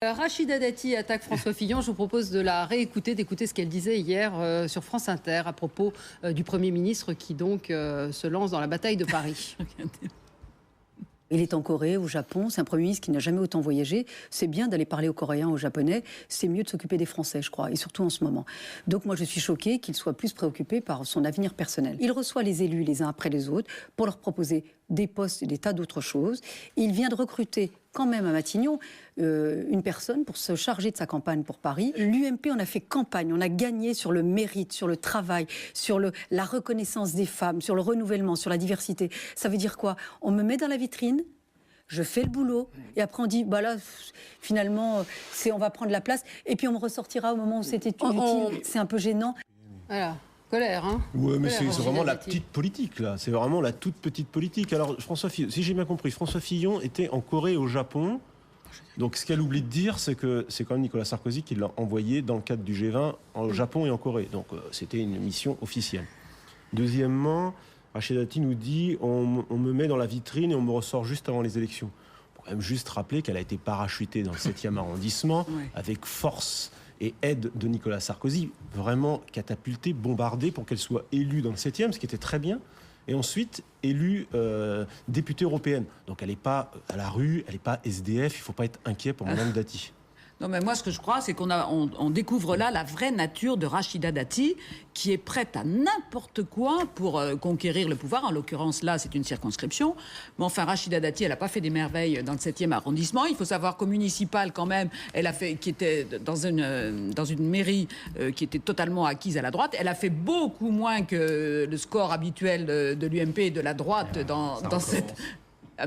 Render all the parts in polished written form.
Rachida Dati attaque François Fillon. Je vous propose de la réécouter, d'écouter ce qu'elle disait hier sur France Inter à propos du Premier ministre qui donc se lance dans la bataille de Paris. Il est en Corée, au Japon, c'est un Premier ministre qui n'a jamais autant voyagé. C'est bien d'aller parler aux Coréens, aux Japonais, c'est mieux de s'occuper des Français, je crois, et surtout en ce moment. Donc moi je suis choquée qu'il soit plus préoccupé par son avenir personnel. Il reçoit les élus les uns après les autres pour leur proposer des postes et des tas d'autres choses. Il vient de recruter quand même à Matignon une personne pour se charger de sa campagne pour Paris. L'UMP, on a fait campagne, on a gagné sur le mérite, sur le travail, sur la reconnaissance des femmes, sur le renouvellement, sur la diversité. Ça veut dire quoi? On me met dans la vitrine, je fais le boulot, et après on dit, bah là, finalement, on va prendre la place, et puis on me ressortira au moment où c'était utile. C'est un peu gênant. Voilà. Colère, hein. Oui, mais c'est vraiment la petite politique, là. C'est vraiment la toute petite politique. Alors, François Fillon, si j'ai bien compris, François Fillon était en Corée et au Japon. Donc, ce qu'elle oublie de dire, c'est que c'est quand même Nicolas Sarkozy qui l'a envoyé dans le cadre du G20 au Japon et en Corée. Donc, c'était une mission officielle. Deuxièmement, Rachida Dati nous dit on me met dans la vitrine et on me ressort juste avant les élections. Il faut quand même juste rappeler qu'elle a été parachutée dans le 7e arrondissement avec force et aide de Nicolas Sarkozy, vraiment catapultée, bombardée pour qu'elle soit élue dans le 7e, ce qui était très bien, et ensuite élue députée européenne. Donc elle n'est pas à la rue, elle n'est pas SDF, il ne faut pas être inquiet pour Mme Dati. Non, mais moi, ce que je crois, c'est qu'on découvre là la vraie nature de Rachida Dati, qui est prête à n'importe quoi pour conquérir le pouvoir. En l'occurrence, là, c'est une circonscription. Mais enfin, Rachida Dati, elle n'a pas fait des merveilles dans le 7e arrondissement. Il faut savoir qu'au municipal, quand même, qui était dans une mairie qui était totalement acquise à la droite. Elle a fait beaucoup moins que le score habituel de l'UMP et de la droite dans cette...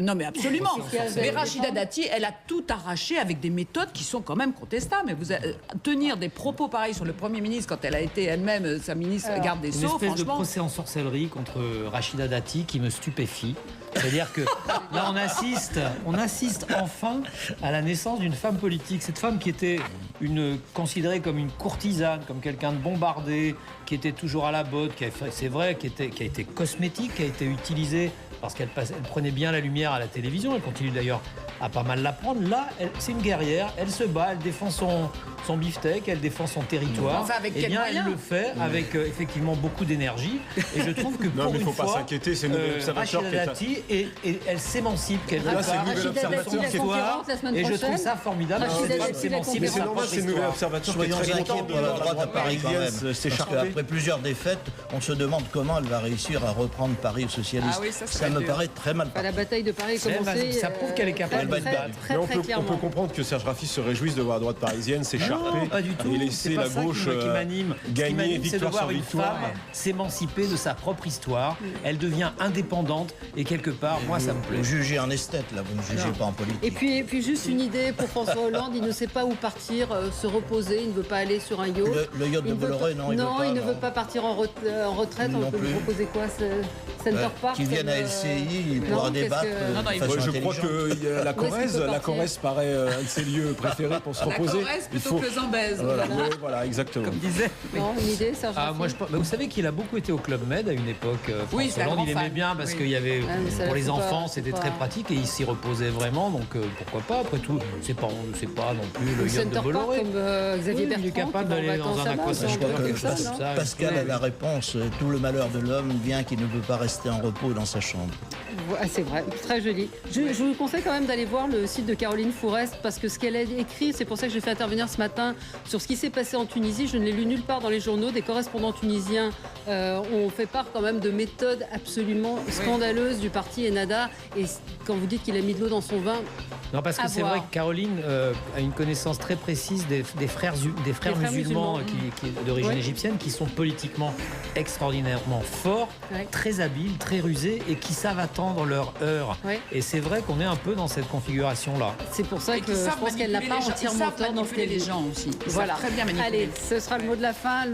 Non, mais absolument. Mais Rachida Dati, elle a tout arraché avec des méthodes qui sont quand même contestables. Mais tenir des propos pareils sur le Premier ministre quand elle a été elle-même sa ministre garde des Sceaux, franchement... Une espèce de procès en sorcellerie contre Rachida Dati qui me stupéfie. C'est-à-dire que là, on assiste enfin à la naissance d'une femme politique. Cette femme qui était considérée comme une courtisane, comme quelqu'un de bombardé, qui était toujours à la botte, c'est vrai, qui a été cosmétique, qui a été utilisée parce qu'elle prenait bien la lumière à la télévision. Elle continue d'ailleurs à pas mal la prendre. Là, c'est une guerrière, elle se bat, elle défend son beefsteak, elle défend son territoire. Enfin, avec quel moyen ? Elle le fait avec effectivement beaucoup d'énergie. Et je trouve que pour une fois, pas s'inquiéter, c'est Rachida Dati et elle s'émancipe quelque part. Là, c'est le nouvel observateur qui est... Et je trouve ça formidable. Mais c'est normal, c'est le nouvel observateur qui est très content pour la droite à Paris quand même. Parce qu'après plusieurs défaites, on se demande comment elle va réussir à reprendre Paris aux socialistes. Ah oui, ça me paraît très mal parti. La bataille de Paris est commencée. Ça prouve qu'elle est capable de se battre. On peut comprendre que Serge Raffi se réjouisse de voir la droite parisienne s'écharper et laisser la gauche gagner victoire sur victoire. Une femme s'émanciper de sa propre histoire. Elle devient indépendante et quelque part, moi, ça me plaît. Vous jugez en esthète, là, vous ne jugez pas en politique. Et puis juste une idée pour François Hollande, il ne sait pas où partir, se reposer, il ne veut pas aller sur un yacht. Le yacht de Bolloré, non, il ne veut pas partir en retraite. On peut lui proposer quoi, Center Park, qu'il vienne à LCI, il pourra débattre. Je crois que la Corrèze paraît un de ses lieux préférés pour se reposer. La Corrèze plutôt que le Zambèze. Voilà, exactement. Comme disait. Non, une idée, Serge Raffi. Vous savez qu'il a beaucoup été au Club Med à une époque. Oui, François Hollande, il aimait bien parce qu'il y avait pour les enfants, c'était très pratique et il s'y reposait vraiment. Donc pourquoi pas? Après tout, c'est pas non plus le yacht de Bolloré. Comme Xavier Bertrand, il est capable d'aller dans un aquasage. Pascal a la réponse. Tout le malheur de l'homme vient qu'il ne peut pas rester en repos dans sa chambre. C'est vrai, très joli. Je vous conseille quand même d'aller voir le site de Caroline Fourest parce que ce qu'elle a écrit, c'est pour ça que j'ai fait intervenir ce matin sur ce qui s'est passé en Tunisie. Je ne l'ai lu nulle part dans les journaux. Des correspondants tunisiens ont fait part quand même de méthodes absolument scandaleuses du parti Ennahda. Et quand vous dites qu'il a mis de l'eau dans son vin... Non, parce que c'est vrai que Caroline a une connaissance très précise des frères musulmans d'origine égyptienne qui sont politiquement extraordinairement forts, très habiles, très rusés et qui savent attendre leur heure. Et c'est vrai qu'on est un peu dans cette configuration-là. C'est pour ça que je pense qu'elle n'a pas entièrement tort dans ce qu'elle dit. les gens aussi. Voilà. Très bien manipuler. Allez, ce sera le mot de la fin.